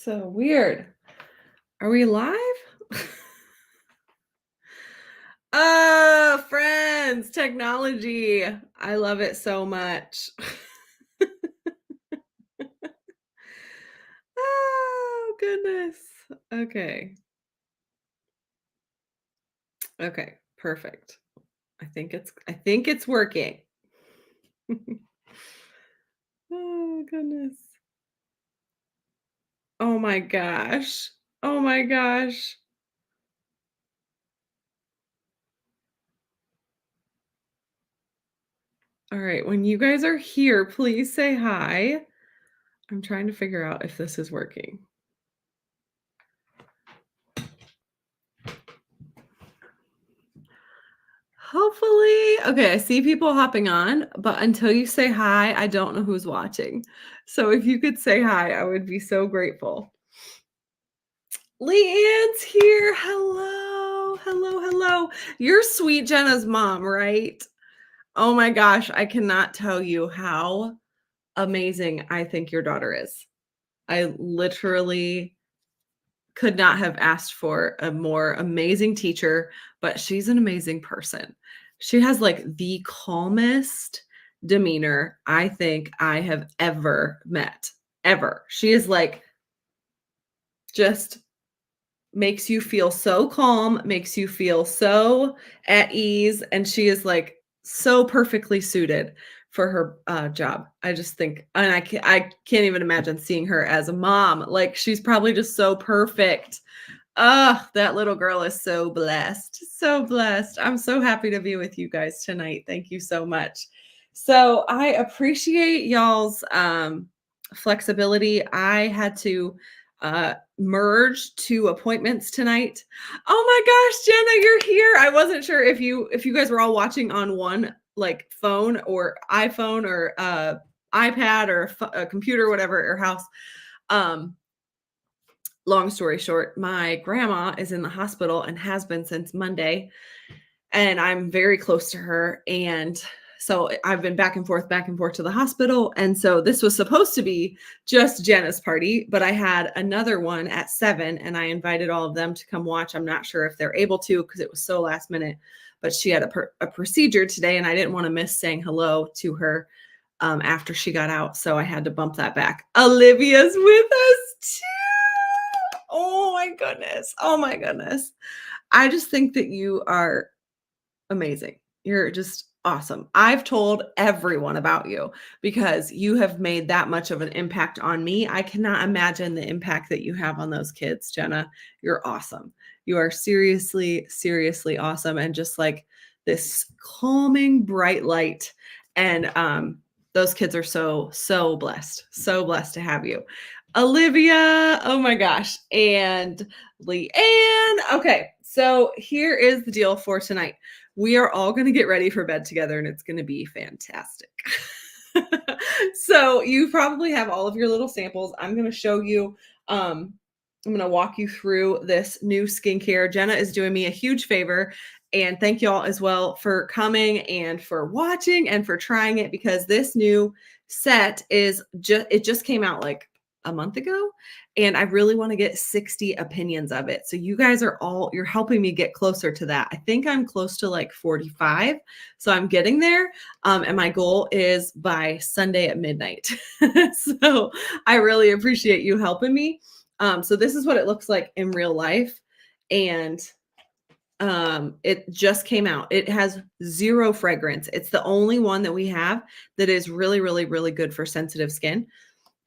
So weird. Are we live? Oh, friends, technology. I love it so much. Oh, goodness. Okay. Okay, perfect. I think it's working. Oh, goodness. Oh my gosh. Oh my gosh. All right, when you guys are here, please say hi. I'm trying to figure out if this is working. Hopefully. Okay, I see people hopping on, but until you say hi, I don't know who's watching. So if you could say hi, I would be so grateful. Leanne's here. Hello. Hello. Hello. You're sweet Jenna's mom, right? Oh my gosh, I cannot tell you how amazing I think your daughter is. I literally could not have asked for a more amazing teacher, but she's an amazing person. She has like the calmest demeanor I think I have ever met, ever. She is like just makes you feel so calm, makes you feel so at ease, and she is like so perfectly suited for her job. I just think, and I can't even imagine seeing her as a mom. Like she's probably just so perfect. Oh, that little girl is so blessed. So blessed. I'm so happy to be with you guys tonight. Thank you so much. So I appreciate y'all's flexibility. I had to merge two appointments tonight. Oh my gosh, Jenna, you're here. I wasn't sure if you guys were all watching on one like phone or iPhone or iPad or a computer, whatever, or house. Um, Long story short, my grandma is in the hospital and has been since Monday, and I'm very close to her. And so I've been back and forth to the hospital. And so this was supposed to be just Jenna's party, but I had another one at 7 and I invited all of them to come watch. I'm not sure if they're able to because it was so last minute, but she had a procedure today and I didn't want to miss saying hello to her after she got out. So I had to bump that back. Olivia's with us too. Oh my goodness. Oh my goodness. I just think that you are amazing. You're just awesome. I've told everyone about you because you have made that much of an impact on me. I cannot imagine the impact that you have on those kids, Jenna. You're awesome. You are seriously, seriously awesome. And just like this calming, bright light. And those kids are so blessed to have you. Olivia, oh my gosh, and Leanne. Okay, so here is the deal for tonight. We are all going to get ready for bed together and it's going to be fantastic. So you probably have all of your little samples. I'm going to show you, I'm going to walk you through this new skincare. Jenna is doing me a huge favor. And thank you all as well for coming and for watching and for trying it because this new set it just came out like a month ago and I really want to get 60 opinions of it. So you guys you're helping me get closer to that. I think I'm close to like 45. So I'm getting there. And my goal is by Sunday at midnight. So I really appreciate you helping me. So this is what it looks like in real life. And it just came out. It has 0 fragrance. It's the only one that we have that is really good for sensitive skin.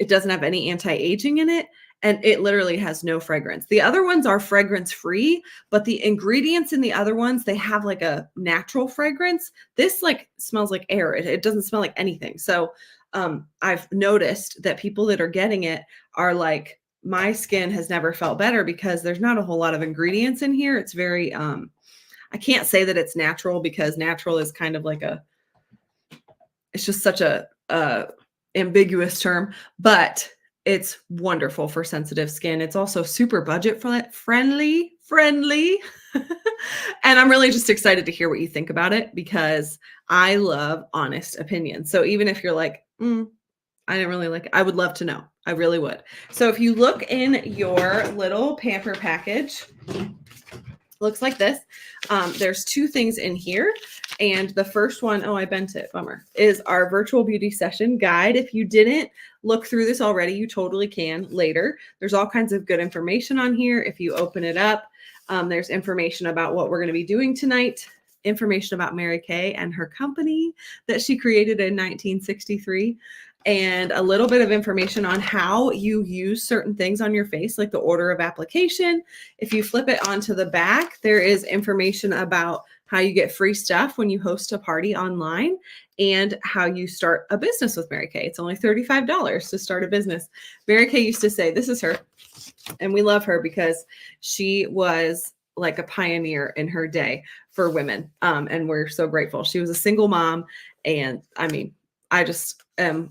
It doesn't have any anti-aging in it, and it literally has no fragrance. The other ones are fragrance free, but the ingredients in the other ones, they have like a natural fragrance. This like smells like air. It doesn't smell like anything. So I've noticed that people that are getting it are like, my skin has never felt better because there's not a whole lot of ingredients in here. It's very I can't say that it's natural because natural is kind of like it's just such a ambiguous term, but it's wonderful for sensitive skin. It's also super budget friendly. And I'm really just excited to hear what you think about it because I love honest opinions. So even if you're like, I didn't really like it. I would love to know. I really would. So if you look in your little pamper package, looks like this. There's two things in here. And the first one, oh, I bent it, bummer, is our virtual beauty session guide. If you didn't look through this already, you totally can later. There's all kinds of good information on here. If you open it up, there's information about what we're going to be doing tonight, information about Mary Kay and her company that she created in 1963, and a little bit of information on how you use certain things on your face, like the order of application. If you flip it onto the back, there is information about how you get free stuff when you host a party online and how you start a business with Mary Kay. It's only $35 to start a business. Mary Kay used to say, this is her, and we love her because she was like a pioneer in her day for women. And we're so grateful. She was a single mom. And I mean, I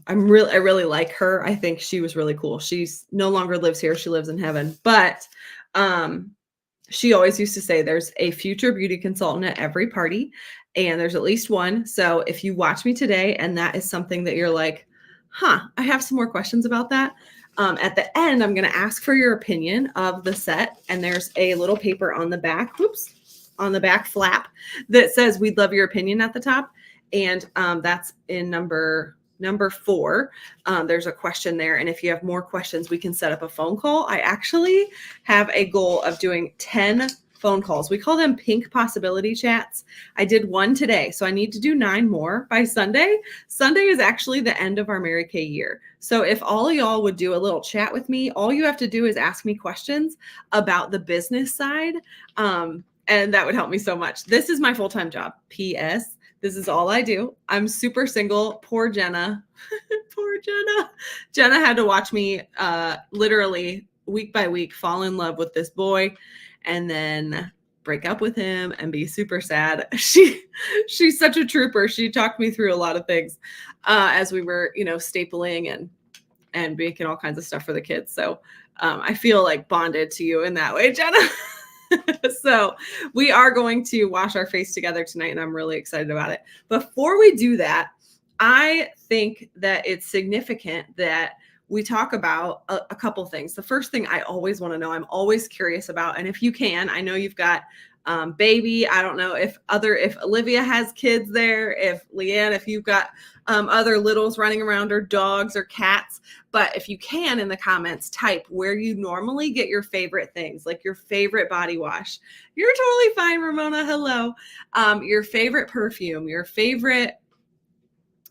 really like her. I think she was really cool. She's no longer lives here. She lives in heaven, but, she always used to say there's a future beauty consultant at every party, and there's at least one. So if you watch me today and that is something that you're like, I have some more questions about that. At the end, I'm going to ask for your opinion of the set. And there's a little paper on the back, on the back flap that says, we'd love your opinion at the top. And that's in number 4. There's a question there. And if you have more questions, we can set up a phone call. I actually have a goal of doing 10 phone calls. We call them pink possibility chats. I did one today, so I need to do 9 more by Sunday. Sunday is actually the end of our Mary Kay year. So if all of y'all would do a little chat with me, all you have to do is ask me questions about the business side. And that would help me so much. This is my full-time job. P.S. This is all I do. I'm super single. Poor Jenna. Poor Jenna. Jenna had to watch me literally week by week fall in love with this boy and then break up with him and be super sad. She's such a trooper. She talked me through a lot of things as we were, stapling and making all kinds of stuff for the kids. So I feel like bonded to you in that way, Jenna. So we are going to wash our face together tonight, and I'm really excited about it. Before we do that, I think that it's significant that we talk about a couple things. The first thing I always want to know, I'm always curious about, and if you can, I know you've got baby. I don't know if Olivia has kids there, if Leanne, if you've got other littles running around, or dogs or cats. But if you can, in the comments, type where you normally get your favorite things, like your favorite body wash. You're totally fine, Ramona. Hello. Your favorite perfume, your favorite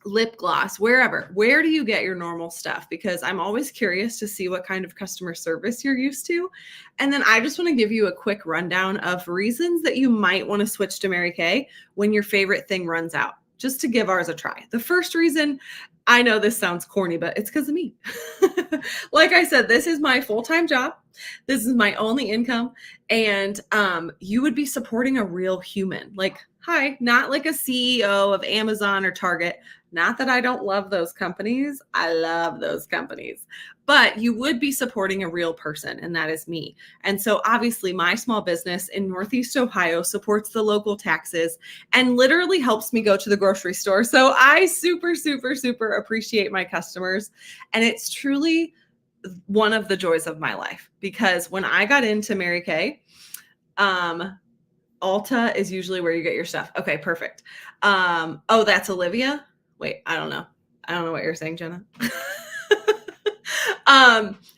lip gloss, wherever. Where do you get your normal stuff? Because I'm always curious to see what kind of customer service you're used to. And then I just want to give you a quick rundown of reasons that you might want to switch to Mary Kay when your favorite thing runs out, just to give ours a try. The first reason, I know this sounds corny, but it's because of me. Like I said, this is my full-time job. This is my only income. And you would be supporting a real human. Like, hi, not like a CEO of Amazon or Target. Not that I don't love those companies. I love those companies. But you would be supporting a real person, and that is me. And so obviously my small business in Northeast Ohio supports the local taxes and literally helps me go to the grocery store. So I super, super, super appreciate my customers. And it's truly one of the joys of my life, because when I got into Mary Kay, Ulta is usually where you get your stuff. Okay, perfect. Oh, that's Olivia. Wait, I don't know. I don't know what you're saying, Jenna.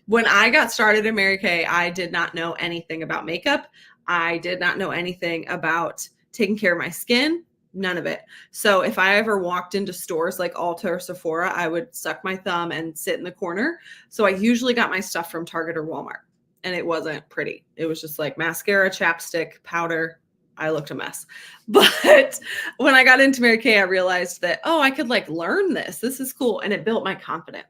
When I got started in Mary Kay, I did not know anything about makeup. I did not know anything about taking care of my skin. None of it. So if I ever walked into stores like Ulta or Sephora, I would suck my thumb and sit in the corner. So I usually got my stuff from Target or Walmart, and it wasn't pretty. It was just like mascara, chapstick, powder. I looked a mess. But when I got into Mary Kay, I realized that, I could like learn this. This is cool. And it built my confidence.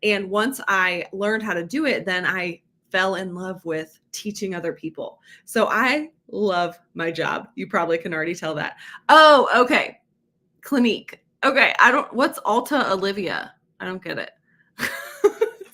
And once I learned how to do it, then I fell in love with teaching other people. So I love my job. You probably can already tell that. Oh, okay. Clinique. Okay. What's Ulta Olivia? I don't get it.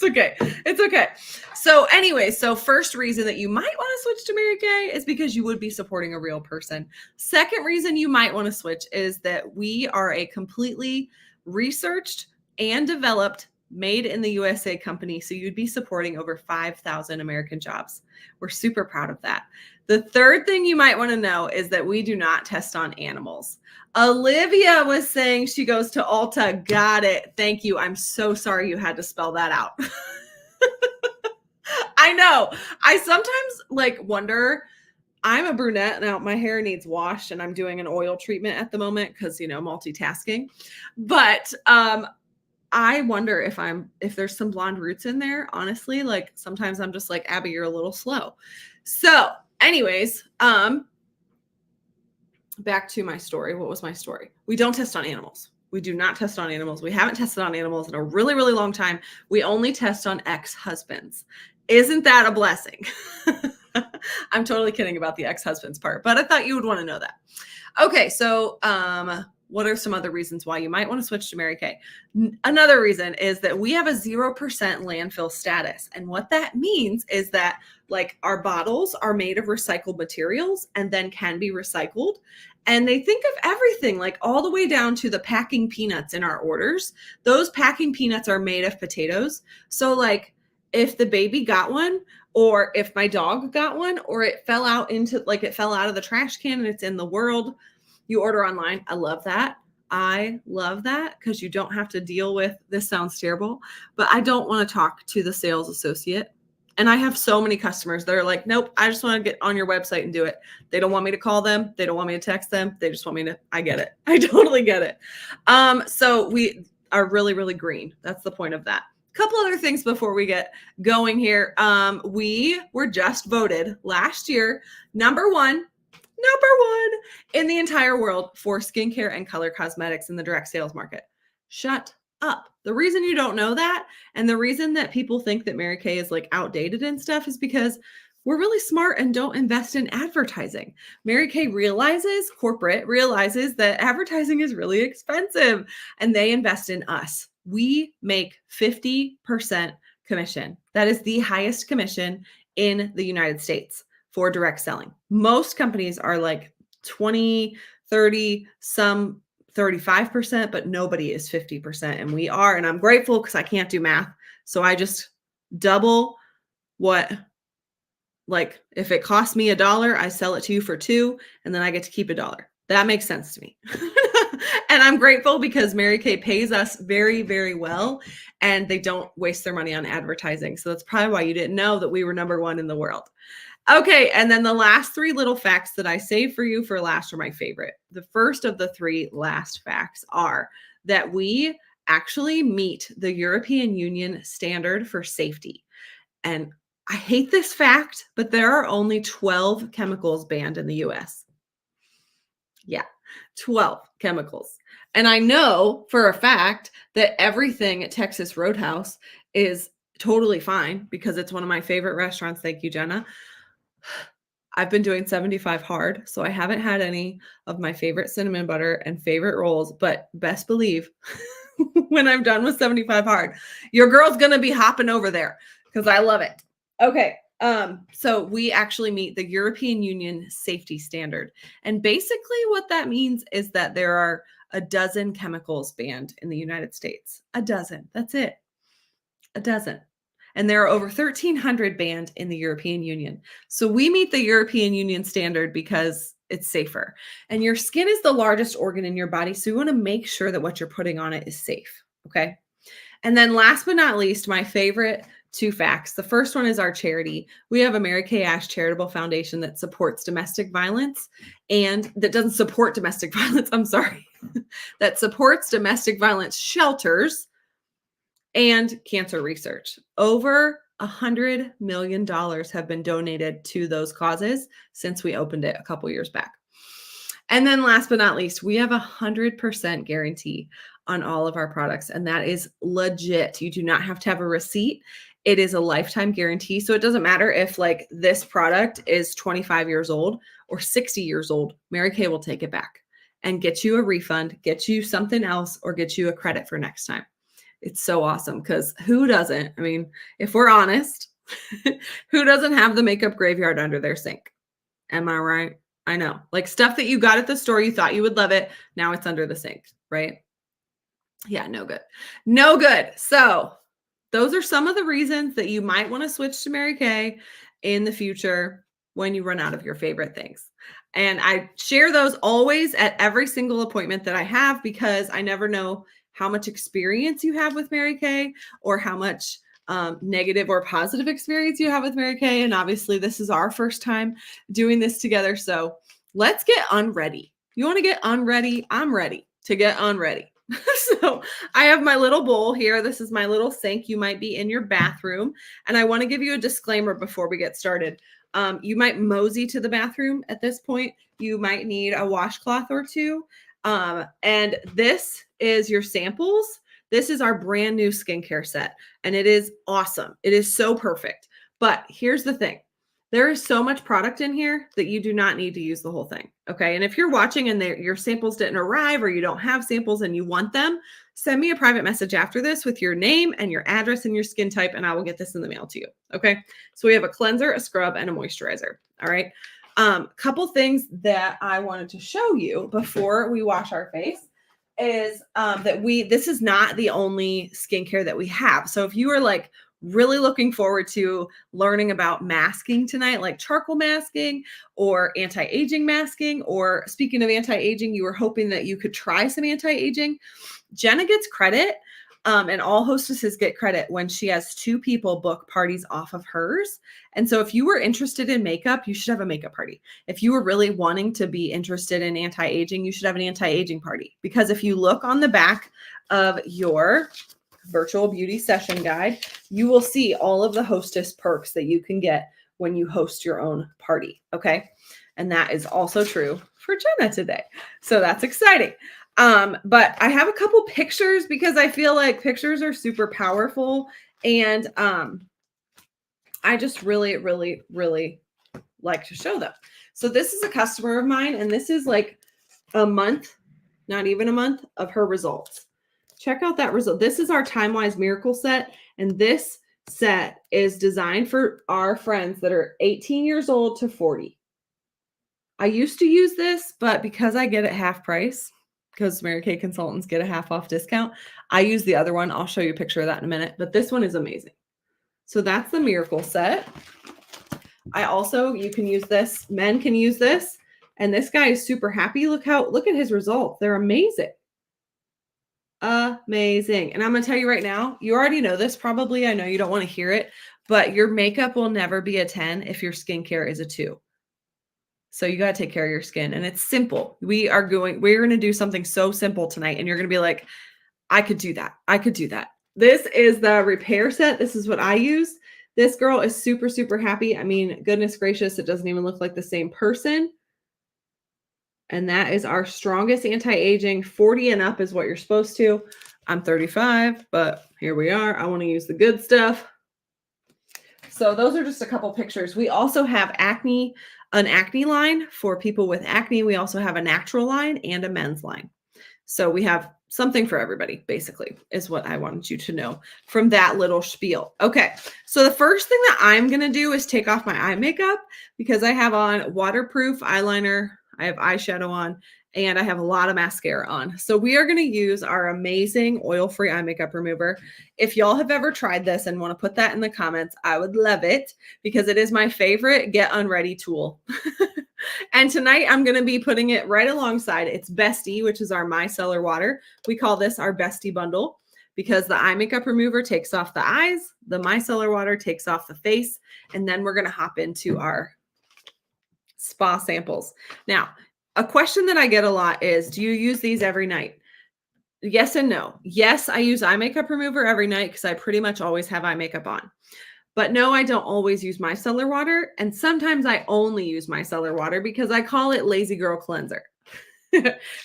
It's okay. It's okay. So anyway, first reason that you might want to switch to Mary Kay is because you would be supporting a real person. Second reason you might want to switch is that we are a completely researched and developed made in the USA company. So you'd be supporting over 5,000 American jobs. We're super proud of that. The third thing you might want to know is that we do not test on animals. Olivia was saying she goes to Ulta. Got it. Thank you. I'm so sorry you had to spell that out. I know. I sometimes like wonder. I'm a brunette now. My hair needs washed, and I'm doing an oil treatment at the moment because multitasking. But I wonder if there's some blonde roots in there. Honestly, like sometimes I'm just like, Abby, you're a little slow. So, anyways, back to my story. What was my story? We don't test on animals. We do not test on animals. We haven't tested on animals in a really, really long time. We only test on ex-husbands. Isn't that a blessing? I'm totally kidding about the ex-husbands part, but I thought you would want to know that. Okay, so what are some other reasons why you might want to switch to Mary Kay? Another reason is that we have a 0% landfill status. And what that means is that like our bottles are made of recycled materials and then can be recycled. And they think of everything, like all the way down to the packing peanuts in our orders. Those packing peanuts are made of potatoes. So like if the baby got one, or if my dog got one, or it fell out of the trash can and it's in the world, you order online. I love that. I love that because you don't have to deal with, this sounds terrible, but I don't want to talk to the sales associate. And I have so many customers that are like, nope, I just want to get on your website and do it. They don't want me to call them. They don't want me to text them. They just want me to, I get it. I totally get it. So we are really, really green. That's the point of that. Couple other things before we get going here. We were just voted last year number one in the entire world for skincare and color cosmetics in the direct sales market. Shut up. The reason you don't know that, and the reason that people think that Mary Kay is like outdated and stuff, is because we're really smart and don't invest in advertising. Mary Kay corporate realizes that advertising is really expensive, and they invest in us. We make 50% commission. That is the highest commission in the United States for direct selling. Most companies are like 20, 30, some 35%, but nobody is 50%. And we are, and I'm grateful because I can't do math. So I just double what, like if it costs me $1, I sell it to you for $2, and then I get to keep $1. That makes sense to me. And I'm grateful because Mary Kay pays us very, very well, and they don't waste their money on advertising. So that's probably why you didn't know that we were number one in the world. Okay, and then the last 3 little facts that I saved for you for last are my favorite. The first of the 3 last facts are that we actually meet the European Union standard for safety. And I hate this fact, but there are only 12 chemicals banned in the US. Yeah, 12 chemicals. And I know for a fact that everything at Texas Roadhouse is totally fine because it's one of my favorite restaurants. Thank you, Jenna. I've been doing 75 hard, so I haven't had any of my favorite cinnamon butter and favorite rolls, but best believe when I'm done with 75 hard, your girl's going to be hopping over there because I love it. Okay. So we actually meet the European Union safety standard. And basically what that means is that there are a dozen chemicals banned in the United States. A dozen. That's it. A dozen. And there are over 1,300 banned in the European Union. So we meet the European Union standard because it's safer. And your skin is the largest organ in your body. So you want to make sure that what you're putting on it is safe. Okay. And then last but not least, my favorite 2 facts. The first one is our charity. We have a Mary Kay Ash Charitable Foundation that supports domestic violence, and that doesn't support domestic violence. I'm sorry. That supports domestic violence shelters and cancer research. Over $100 million have been donated to those causes since we opened it a couple years back. And then last but not least, we have 100% guarantee on all of our products. And that is legit. You do not have to have a receipt. It is a lifetime guarantee. So it doesn't matter if like this product is 25 years old or 60 years old, Mary Kay will take it back and get you a refund, get you something else, or get you a credit for next time. It's so awesome because who doesn't? I mean, if we're honest, who doesn't have the makeup graveyard under their sink? Am I right? I know. Like stuff that you got at the store, you thought you would love it. Now it's under the sink, right? Yeah, no good. No good. So those are some of the reasons that you might want to switch to Mary Kay in the future when you run out of your favorite things. And I share those always at every single appointment that I have because I never know how much experience you have with Mary Kay or how much negative or positive experience you have with Mary Kay. And obviously, this is our first time doing this together. So let's get unready. You want to get unready? I'm ready to get unready. So I have my little bowl here. This is my little sink. You might be in your bathroom. And I want to give you a disclaimer before we get started. You might mosey to the bathroom at this point. You might need a washcloth or two. And this is your samples. This is our brand new skincare set, and it is awesome. It is so perfect. But here's the thing. There is so much product in here that you do not need to use the whole thing. Okay. And if you're watching and your samples didn't arrive or you don't have samples and you want them, send me a private message after this with your name and your address and your skin type, and I will get this in the mail to you. Okay. So we have a cleanser, a scrub, and a moisturizer. All right. Couple things that I wanted to show you before we wash our face is that this is not the only skincare that we have. So if you are like really looking forward to learning about masking tonight, like charcoal masking or anti-aging masking, or speaking of anti-aging, you were hoping that you could try some anti-aging, Jenna gets credit. And all hostesses get credit when she has 2 people book parties off of hers. And so if you were interested in makeup, you should have a makeup party. If you were really wanting to be interested in anti-aging, you should have an anti-aging party. Because if you look on the back of your virtual beauty session guide, you will see all of the hostess perks that you can get when you host your own party. Okay. And that is also true for Jenna today. So that's exciting. But I have a couple pictures because I feel like pictures are super powerful. And I just really, really, really like to show them. So this is a customer of mine, and this is like a month, not even a month, of her results. Check out that result. This is our Time-Wise Miracle set, and this set is designed for our friends that are 18 years old to 40. I used to use this, but because I get it half price, because Mary Kay consultants get a half off discount, I use the other one. I'll show you a picture of that in a minute, but this one is amazing. So that's the Miracle set. You can use this. Men can use this. And this guy is super happy. Look at his results. They're amazing. Amazing. And I'm going to tell you right now, you already know this probably. I know you don't want to hear it, but your makeup will never be a 10 if your skincare is a 2. So you got to take care of your skin, and it's simple. We're going to do something so simple tonight, and you're going to be like, I could do that. I could do that. This is the repair set. This is what I use. This girl is super, super happy. I mean, goodness gracious, it doesn't even look like the same person. And that is our strongest anti-aging. 40 and up is what you're supposed to. I'm 35, but here we are. I want to use the good stuff. So those are just a couple pictures. We also have an acne line for people with acne. We also have a natural line and a men's line. So we have something for everybody, basically, is what I wanted you to know from that little spiel. Okay, so the first thing that I'm going to do is take off my eye makeup because I have on waterproof eyeliner, I have eyeshadow on, and I have a lot of mascara on. So we are going to use our amazing oil-free eye makeup remover. If y'all have ever tried this and want to put that in the comments, I would love it because it is my favorite get unready tool. And tonight I'm going to be putting it right alongside its bestie, which is our micellar water. We call this our bestie bundle because the eye makeup remover takes off the eyes, the micellar water takes off the face, and then we're going to hop into our spa samples. Now, a question that I get a lot is, do you use these every night? Yes and no. Yes, I use eye makeup remover every night because I pretty much always have eye makeup on. But no, I don't always use micellar water. And sometimes I only use micellar water because I call it lazy girl cleanser.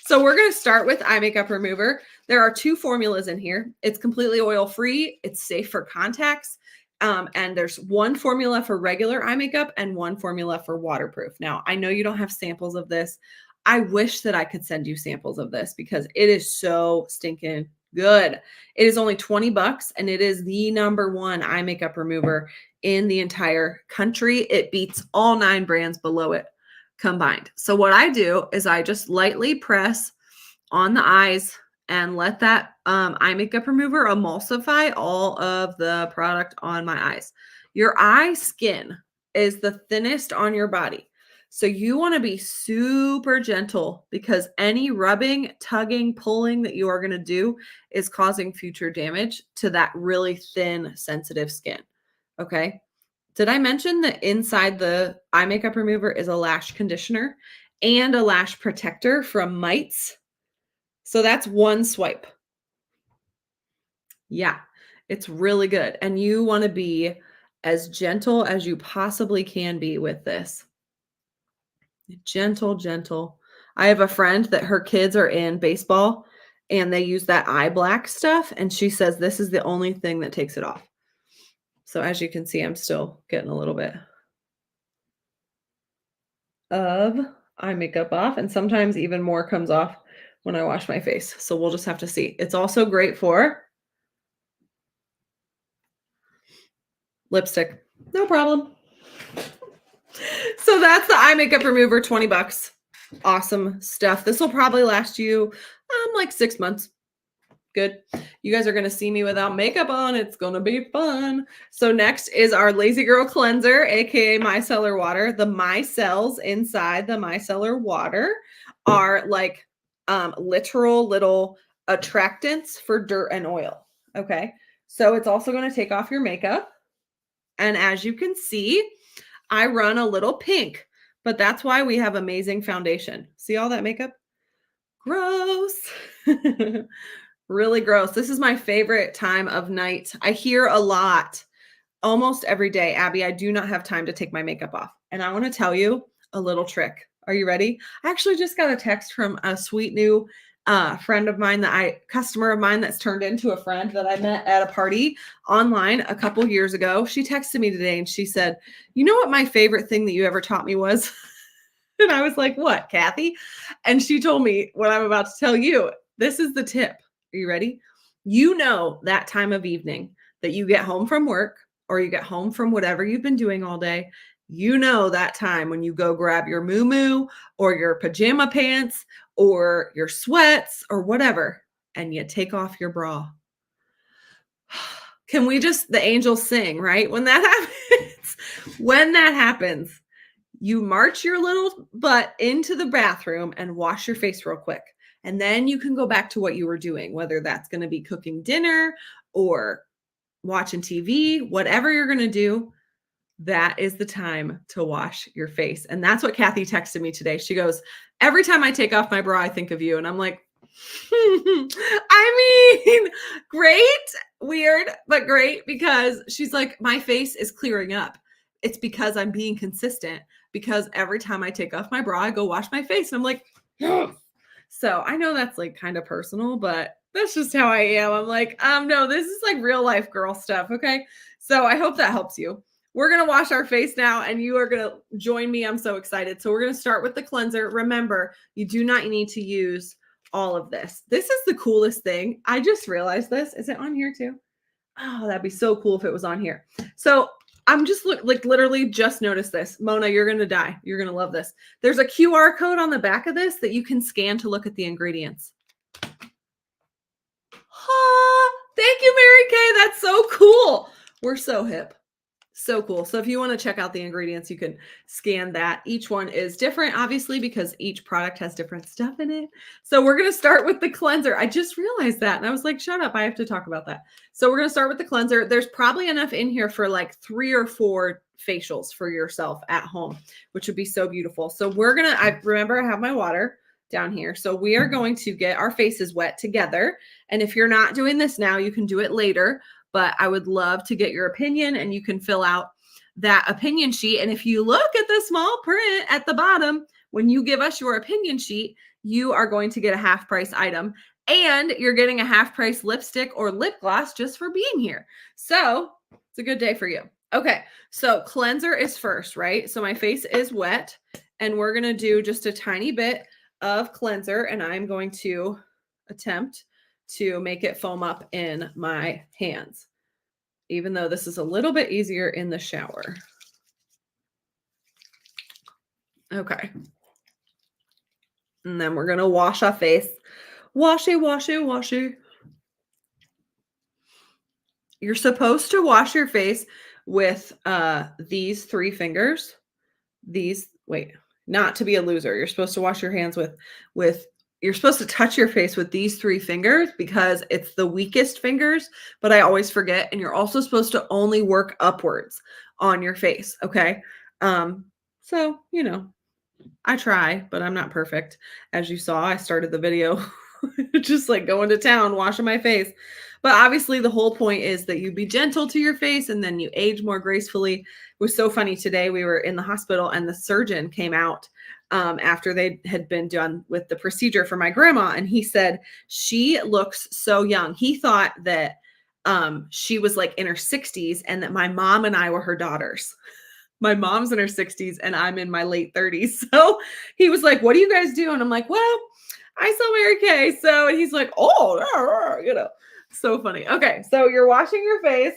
So we're going to start with eye makeup remover. There are 2 formulas in here. It's completely oil free. It's safe for contacts. And there's 1 formula for regular eye makeup and 1 formula for waterproof. Now, I know you don't have samples of this. I wish that I could send you samples of this because it is so stinking good. It is only $20 and it is the #1 eye makeup remover in the entire country. It beats all 9 brands below it combined. So what I do is I just lightly press on the eyes and let that eye makeup remover emulsify all of the product on my eyes. Your eye skin is the thinnest on your body. So you want to be super gentle because any rubbing, tugging, pulling that you are going to do is causing future damage to that really thin, sensitive skin. Okay. Did I mention that inside the eye makeup remover is a lash conditioner and a lash protector from mites? So that's one swipe. Yeah, it's really good. And you want to be as gentle as you possibly can be with this. Gentle, gentle. I have a friend that her kids are in baseball and they use that eye black stuff. And she says this is the only thing that takes it off. So as you can see, I'm still getting a little bit of eye makeup off. And sometimes even more comes off when I wash my face. So we'll just have to see. It's also great for lipstick. No problem. So that's the eye makeup remover, 20 bucks. Awesome stuff. This will probably last you like 6 months. Good. You guys are going to see me without makeup on. It's going to be fun. So next is our Lazy Girl Cleanser, aka micellar water. The micelles inside the micellar water are like literal little attractants for dirt and oil. Okay. So it's also going to take off your makeup. And as you can see, I run a little pink, but that's why we have amazing foundation. See all that makeup? Gross. Really gross. This is my favorite time of night. I hear a lot almost every day, Abby, I do not have time to take my makeup off. And I want to tell you a little trick. Are you ready? I actually just got a text from a sweet new friend of mine customer of mine that's turned into a friend that I met at a party online a couple years ago. She texted me today and she said, you know what my favorite thing that you ever taught me was? And I was like, what, Kathy? And she told me what I'm about to tell you. This is the tip. Are you ready? You know that time of evening that you get home from work or you get home from whatever you've been doing all day. You know that time when you go grab your muumuu or your pajama pants or your sweats or whatever, and you take off your bra. Can we just, the angels sing, right? When that happens, you march your little butt into the bathroom and wash your face real quick. And then you can go back to what you were doing, whether that's going to be cooking dinner or watching TV, whatever you're going to do. That is the time to wash your face. And that's what Kathy texted me today. She goes, every time I take off my bra, I think of you. And I'm like, I mean, great, weird, but great, because she's like, my face is clearing up. It's because I'm being consistent, because every time I take off my bra, I go wash my face. And I'm like, so I know that's like kind of personal, but that's just how I am. I'm like, no, this is like real life girl stuff. Okay. So I hope that helps you. We're going to wash our face now and you are going to join me. I'm so excited. So we're going to start with the cleanser. Remember, you do not need to use all of this. This is the coolest thing. I just realized this. Is it on here too? Oh, that'd be so cool if it was on here. So I'm just literally just noticed this. Mona, you're going to die. You're going to love this. There's a QR code on the back of this that you can scan to look at the ingredients. Thank you, Mary Kay. That's so cool. We're so hip. So cool. So if you want to check out the ingredients, you can scan that. Each one is different, obviously, because each product has different stuff in it. So we're going to start with the cleanser. I just realized that. And I was like, shut up. I have to talk about that. So we're going to start with the cleanser. There's probably enough in here for like 3 or 4 facials for yourself at home, which would be so beautiful. So we're going to, I have my water down here. So we are going to get our faces wet together. And if you're not doing this now, you can do it later. But I would love to get your opinion, and you can fill out that opinion sheet. And if you look at the small print at the bottom, when you give us your opinion sheet, you are going to get a half price item, and you're getting a half price lipstick or lip gloss just for being here. So it's a good day for you. Okay, so cleanser is first, right? So my face is wet, and we're going to do just a tiny bit of cleanser, and I'm going to attempt to make it foam up in my hands, even though this is a little bit easier in the shower. Okay. And then we're going to wash our face Washy, washy, washy. You're supposed to wash your face with, these 3 fingers. These wait, not to be a loser, you're supposed to wash your hands with you're supposed to touch your face with these 3 fingers because it's the weakest fingers, but I always forget, and you're also supposed to only work upwards on your face, okay? Um, so, I try, but I'm not perfect. As you saw, I started the video just like going to town, washing my face. But obviously, the whole point is that you be gentle to your face and then you age more gracefully. It was so funny today. We were in the hospital and the surgeon came out after they had been done with the procedure for my grandma. And he said, she looks so young. He thought that she was like in her 60s and that my mom and I were her daughters. My mom's in her 60s and I'm in my late 30s. So he was like, "What do you guys do?" And I'm like, "Well, I saw Mary Kay." So and he's like, "Oh, so funny. Okay, so you're washing your face.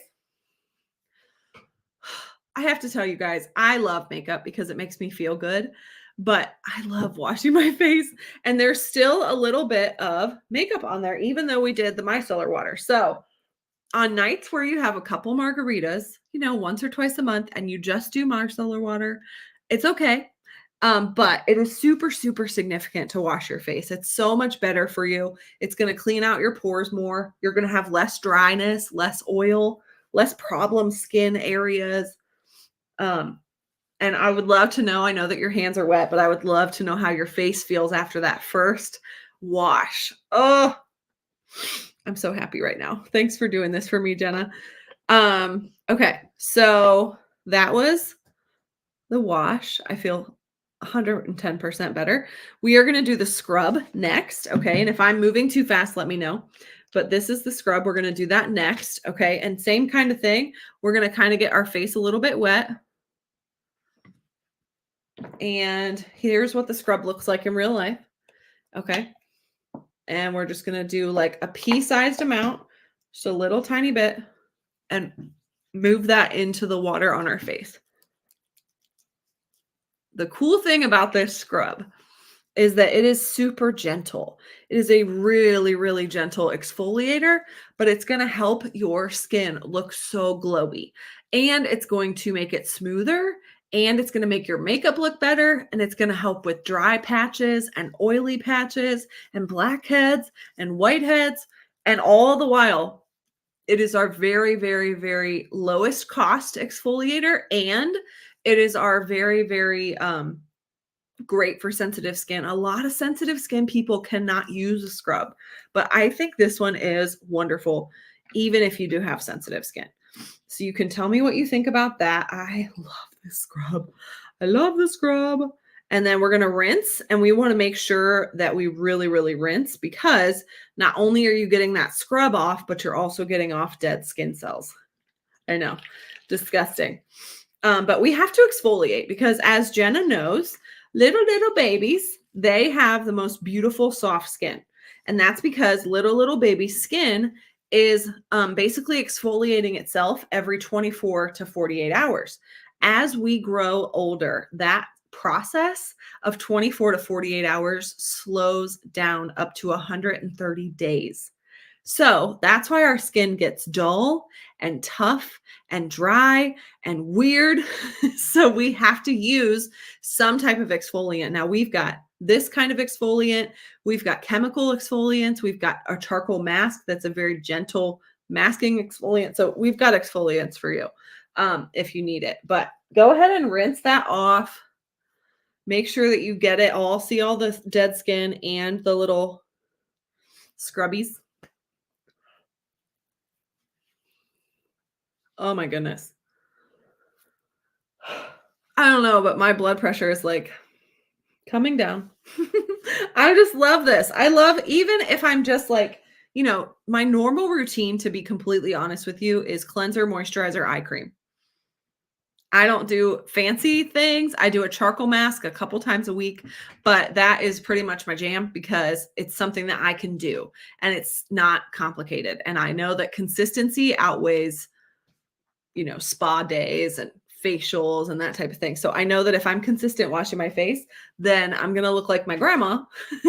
I have to tell you guys, I love makeup because it makes me feel good, but I love washing my face. And there's still a little bit of makeup on there, even though we did the micellar water. So on nights where you have a couple margaritas, once or twice a month, and you just do micellar water, it's okay. But it is super, super significant to wash your face. It's so much better for you. It's going to clean out your pores more. You're going to have less dryness, less oil, less problem skin areas. Um, and I would love to know, I know that your hands are wet, but I would love to know how your face feels after that first wash. Oh, I'm so happy right now. Thanks for doing this for me, Jenna. Okay, so that was the wash. I feel 110% better. We are going to do the scrub next, okay? And if I'm moving too fast, let me know. But this is the scrub. We're going to do that next, okay? And same kind of thing. We're going to kind of get our face a little bit wet. And here's what the scrub looks like in real life, okay? And we're just going to do like a pea-sized amount, just a little tiny bit, and move that into the water on our face. The cool thing about this scrub is that it is super gentle. It is a really, really gentle exfoliator, but it's going to help your skin look so glowy. And it's going to make it smoother, and it's going to make your makeup look better, and it's going to help with dry patches and oily patches and blackheads and whiteheads. And all the while, it is our very, very, very lowest cost exfoliator, and it is our very, very great for sensitive skin. A lot of sensitive skin people cannot use a scrub, but I think this one is wonderful, even if you do have sensitive skin. So you can tell me what you think about that. I love this scrub. I love the scrub. And then we're going to rinse, and we want to make sure that we really, really rinse, because not only are you getting that scrub off, but you're also getting off dead skin cells. I know, disgusting. But we have to exfoliate because, as Jenna knows, little babies, they have the most beautiful soft skin. And that's because little baby skin is basically exfoliating itself every 24 to 48 hours. As we grow older, that process of 24 to 48 hours slows down up to 130 days. So that's why our skin gets dull and tough and dry and weird. So we have to use some type of exfoliant. Now we've got this kind of exfoliant. We've got chemical exfoliants. We've got a charcoal mask that's a very gentle masking exfoliant. So we've got exfoliants for you if you need it. But go ahead and rinse that off. Make sure that you get it all, see all the dead skin and the little scrubbies. Oh my goodness. I don't know, but my blood pressure is like coming down. I just love this. I love, even if I'm just like, my normal routine, to be completely honest with you, is cleanser, moisturizer, eye cream. I don't do fancy things. I do a charcoal mask a couple times a week, but that is pretty much my jam because it's something that I can do and it's not complicated. And I know that consistency outweighs, spa days and facials and that type of thing. So I know that if I'm consistent washing my face, then I'm going to look like my grandma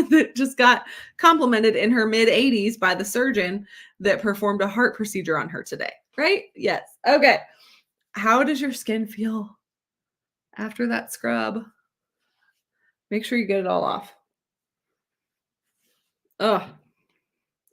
that just got complimented in her mid 80s by the surgeon that performed a heart procedure on her today, right? Yes. Okay. How does your skin feel after that scrub? Make sure you get it all off. Oh,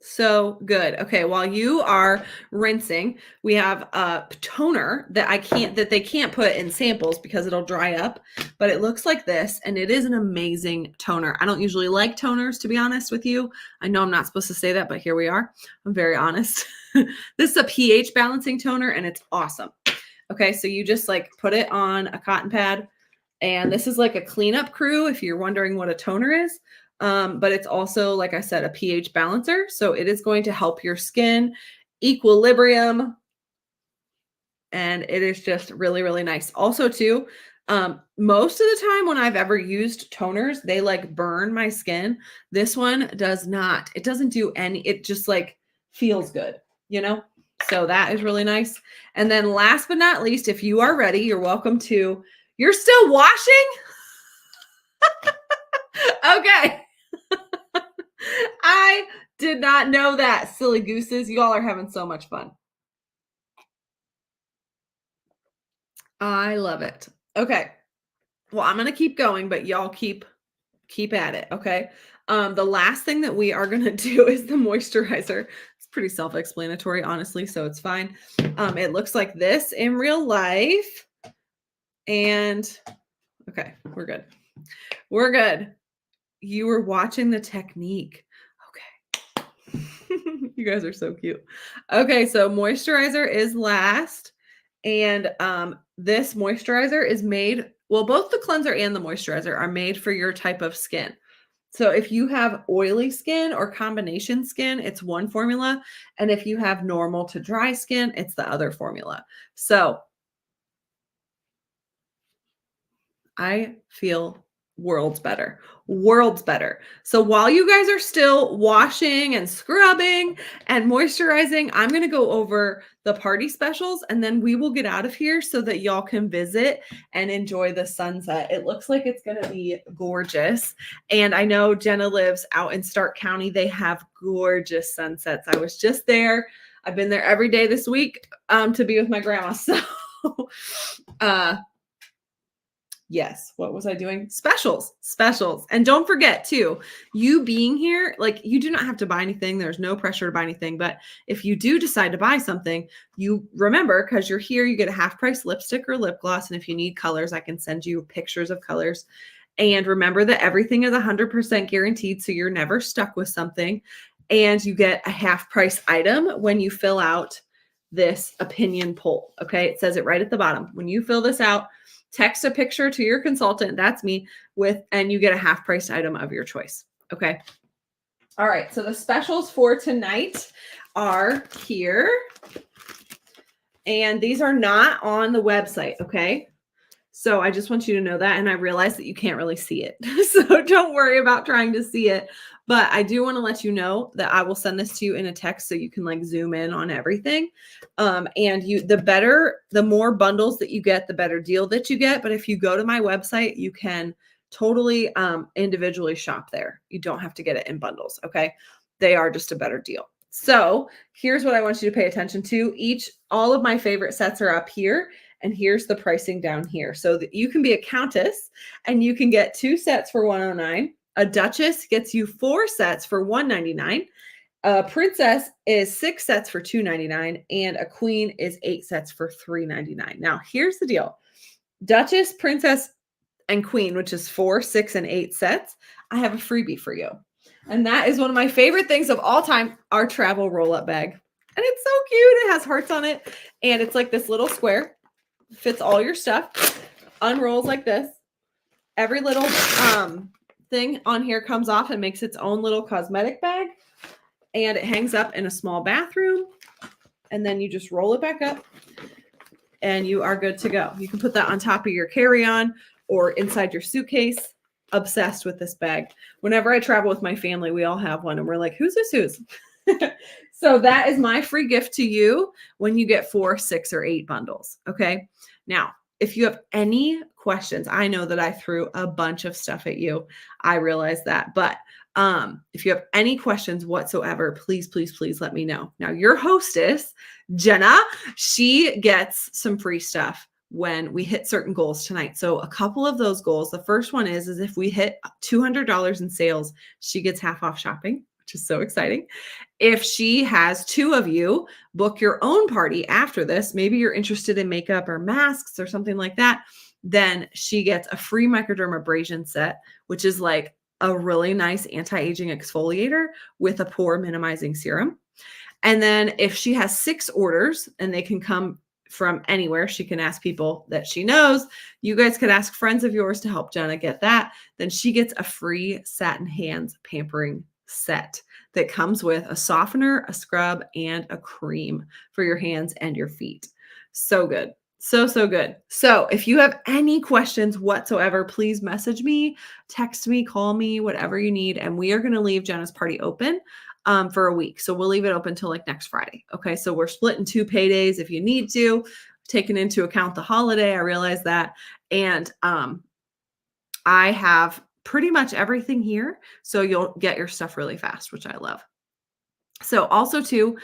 so good. Okay, while you are rinsing, we have a toner that they can't put in samples because it'll dry up, but it looks like this and it is an amazing toner. I don't usually like toners, to be honest with you. I know I'm not supposed to say that, but here we are. I'm very honest. This is a pH balancing toner and it's awesome. Okay, so you just like put it on a cotton pad, and this is like a cleanup crew if you're wondering what a toner is. But it's also, like I said, a pH balancer. So it is going to help your skin equilibrium. And it is just really, really nice. Also, too, most of the time when I've ever used toners, they like burn my skin. This one does not. It doesn't do any, it just like feels good, you know? So that is really nice. And then last but not least, if you are ready, you're welcome to, you're still washing? Okay. I did not know that, silly gooses. You all are having so much fun. I love it. Okay. Well, I'm going to keep going, but y'all keep at it, okay? The last thing that we are going to do is the moisturizer. It's pretty self-explanatory, honestly, so it's fine. It looks like this in real life. And okay, we're good. We're good. You were watching the technique. Okay. You guys are so cute. Okay, so moisturizer is last. And this moisturizer is made, well, both the cleanser and the moisturizer are made for your type of skin. So if you have oily skin or combination skin, it's one formula. And if you have normal to dry skin, it's the other formula. So I feel worlds better. Worlds better. So while you guys are still washing and scrubbing and moisturizing, I'm going to go over the party specials and then we will get out of here so that y'all can visit and enjoy the sunset. It looks like it's going to be gorgeous. And I know Jenna lives out in Stark County. They have gorgeous sunsets. I was just there. I've been there every day this week to be with my grandma. So yes. What was I doing? Specials. And don't forget too, you being here, like you do not have to buy anything. There's no pressure to buy anything. But if you do decide to buy something, you remember, because you're here, you get a half price lipstick or lip gloss. And if you need colors, I can send you pictures of colors. And remember that everything is 100% guaranteed. So you're never stuck with something. And you get a half price item when you fill out this opinion poll. Okay. It says it right at the bottom. When you fill this out, text a picture to your consultant, that's me, and you get a half priced item of your choice. Okay. All right. So the specials for tonight are here. And these are not on the website. Okay. So I just want you to know that. And I realize that you can't really see it. So don't worry about trying to see it. But I do want to let you know that I will send this to you in a text so you can like zoom in on everything. And the more bundles that you get, the better deal that you get. But if you go to my website, you can totally individually shop there. You don't have to get it in bundles. Okay. They are just a better deal. So here's what I want you to pay attention to. All of my favorite sets are up here. And here's the pricing down here. So that you can be a countess and you can get 2 sets for $109. A duchess gets you 4 sets for $199. A princess is 6 sets for $299. And a queen is 8 sets for $399. Now, here's the deal. Duchess, princess, and queen, which is 4, 6, and 8 sets, I have a freebie for you. And that is one of my favorite things of all time, our travel roll-up bag. And it's so cute. It has hearts on it. And it's like this little square. Fits all your stuff. Unrolls like this. Every little thing on here comes off and makes its own little cosmetic bag. And it hangs up in a small bathroom. And then you just roll it back up. And you are good to go. You can put that on top of your carry-on or inside your suitcase. Obsessed with this bag. Whenever I travel with my family, we all have one. And we're like, who's this who's? So that is my free gift to you when you get 4, 6, or 8 bundles. Okay. Now, if you have any questions, I know that I threw a bunch of stuff at you. I realize that, but if you have any questions whatsoever, please, please, please let me know. Now, your hostess, Jenna, she gets some free stuff when we hit certain goals tonight. So a couple of those goals, the first one is if we hit $200 in sales, she gets half off shopping, which is so exciting. If she has two of you book your own party after this, maybe you're interested in makeup or masks or something like that, then she gets a free microdermabrasion set, which is like a really nice anti-aging exfoliator with a pore minimizing serum. And then if she has 6 orders and they can come from anywhere, she can ask people that she knows. You guys could ask friends of yours to help Jenna get that. Then she gets a free satin hands pampering set that comes with a softener, a scrub, and a cream for your hands and your feet. So good. So, so good. So if you have any questions whatsoever, please message me, text me, call me, whatever you need. And we are going to leave Jenna's party open for a week. So we'll leave it open till like next Friday. Okay. So we're splitting 2 paydays if you need to, taking into account the holiday. I realize that. And I have pretty much everything here. So you'll get your stuff really fast, which I love. So also too,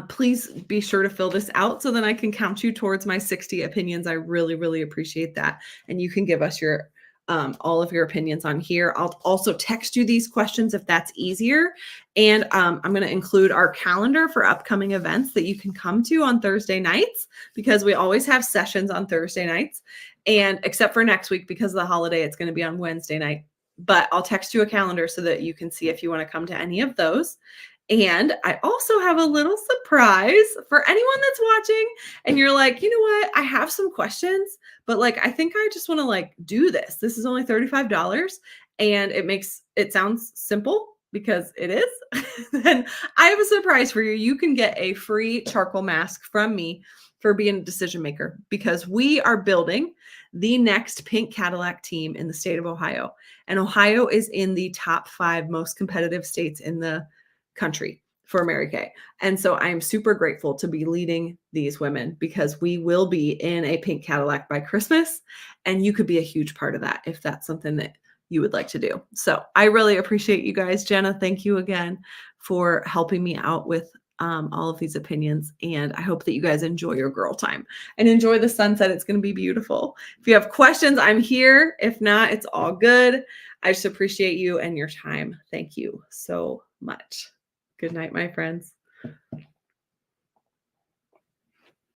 please be sure to fill this out so then I can count you towards my 60 opinions. I really, really appreciate that. And you can give us your all of your opinions on here. I'll also text you these questions if that's easier. And I'm going to include our calendar for upcoming events that you can come to on Thursday nights because we always have sessions on Thursday nights. And except for next week because of the holiday, it's going to be on Wednesday night. But I'll text you a calendar so that you can see if you want to come to any of those. And I also have a little surprise for anyone that's watching and you're like, you know what? I have some questions, but like, I think I just want to like do this. This is only $35 and it sounds simple because it is. Then I have a surprise for you. You can get a free charcoal mask from me for being a decision maker because we are building the next pink Cadillac team in the state of Ohio. And Ohio is in the top 5 most competitive states in the country for Mary Kay. And so I'm super grateful to be leading these women because we will be in a pink Cadillac by Christmas. And you could be a huge part of that if that's something that you would like to do. So I really appreciate you guys. Jenna, thank you again for helping me out with all of these opinions. And I hope that you guys enjoy your girl time and enjoy the sunset. It's going to be beautiful. If you have questions, I'm here. If not, it's all good. I just appreciate you and your time. Thank you so much. Good night, my friends.